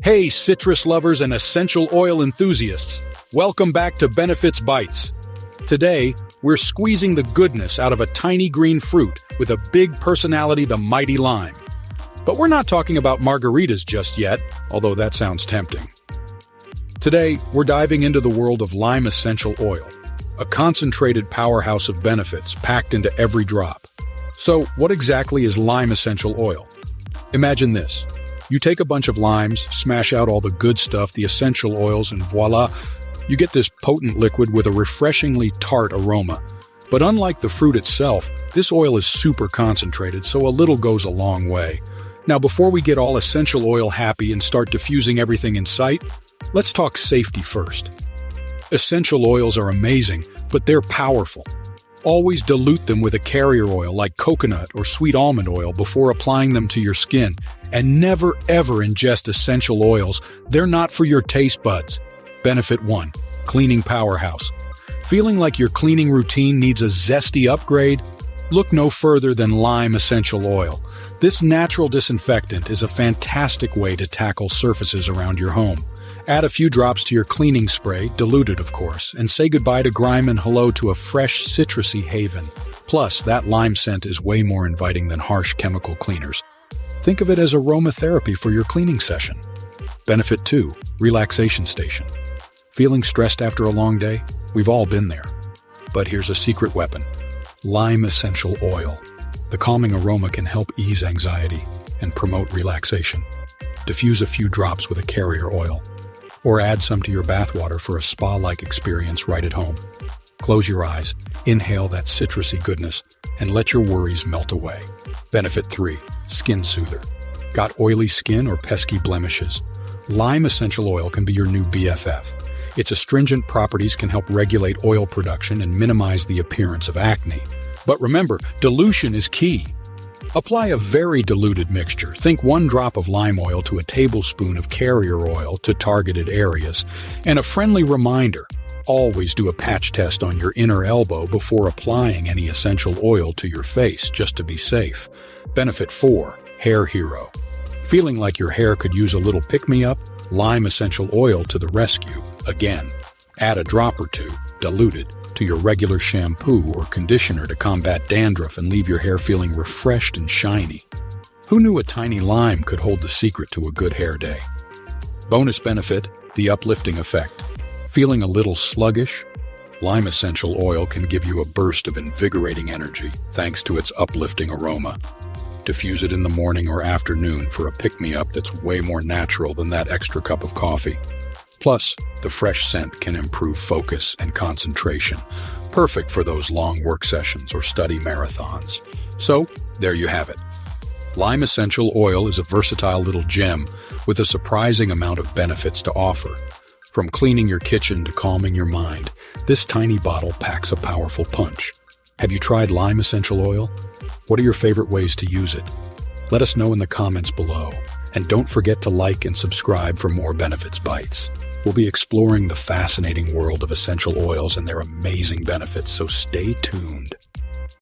Hey, citrus lovers and essential oil enthusiasts. Welcome back to Benefits Bites. Today, we're squeezing the goodness out of a tiny green fruit with a big personality, the mighty lime. But we're not talking about margaritas just yet, although that sounds tempting. Today, we're diving into the world of lime essential oil, a concentrated powerhouse of benefits packed into every drop. So, what exactly is lime essential oil? Imagine this. You take a bunch of limes, smash out all the good stuff, the essential oils, and voila, you get this potent liquid with a refreshingly tart aroma. But unlike the fruit itself, this oil is super concentrated, so a little goes a long way. Now, before we get all essential oil happy and start diffusing everything in sight, let's talk safety first. Essential oils are amazing, but they're powerful. Always dilute them with a carrier oil like coconut or sweet almond oil before applying them to your skin. And never ever ingest essential oils. They're not for your taste buds. Benefit 1. Cleaning powerhouse. Feeling like your cleaning routine needs a zesty upgrade? Look no further than lime essential oil. This natural disinfectant is a fantastic way to tackle surfaces around your home. Add a few drops to your cleaning spray, diluted of course, and say goodbye to grime and hello to a fresh, citrusy haven. Plus, that lime scent is way more inviting than harsh chemical cleaners. Think of it as aromatherapy for your cleaning session. Benefit 2. Relaxation station. Feeling stressed after a long day? We've all been there. But here's a secret weapon. Lime essential oil. The calming aroma can help ease anxiety and promote relaxation. Diffuse a few drops with a carrier oil. Or add some to your bathwater for a spa-like experience right at home. Close your eyes, inhale that citrusy goodness, and let your worries melt away. Benefit 3. Skin soother. Got oily skin or pesky blemishes? Lime essential oil can be your new BFF. Its astringent properties can help regulate oil production and minimize the appearance of acne. But remember, dilution is key. Apply a very diluted mixture. Think 1 drop of lime oil to a tablespoon of carrier oil to targeted areas. And a friendly reminder, always do a patch test on your inner elbow before applying any essential oil to your face, just to be safe. Benefit 4. Hair hero. Feeling like your hair could use a little pick-me-up? Lime essential oil to the rescue. Again, add a drop or two, diluted, to your regular shampoo or conditioner to combat dandruff and leave your hair feeling refreshed and shiny. Who knew a tiny lime could hold the secret to a good hair day? Bonus benefit, the uplifting effect. Feeling a little sluggish? Lime essential oil can give you a burst of invigorating energy thanks to its uplifting aroma. Diffuse it in the morning or afternoon for a pick-me-up that's way more natural than that extra cup of coffee. Plus, the fresh scent can improve focus and concentration, perfect for those long work sessions or study marathons. So, there you have it. Lime essential oil is a versatile little gem with a surprising amount of benefits to offer. From cleaning your kitchen to calming your mind, this tiny bottle packs a powerful punch. Have you tried lime essential oil? What are your favorite ways to use it? Let us know in the comments below. And don't forget to like and subscribe for more Benefits Bites. We'll be exploring the fascinating world of essential oils and their amazing benefits, so stay tuned.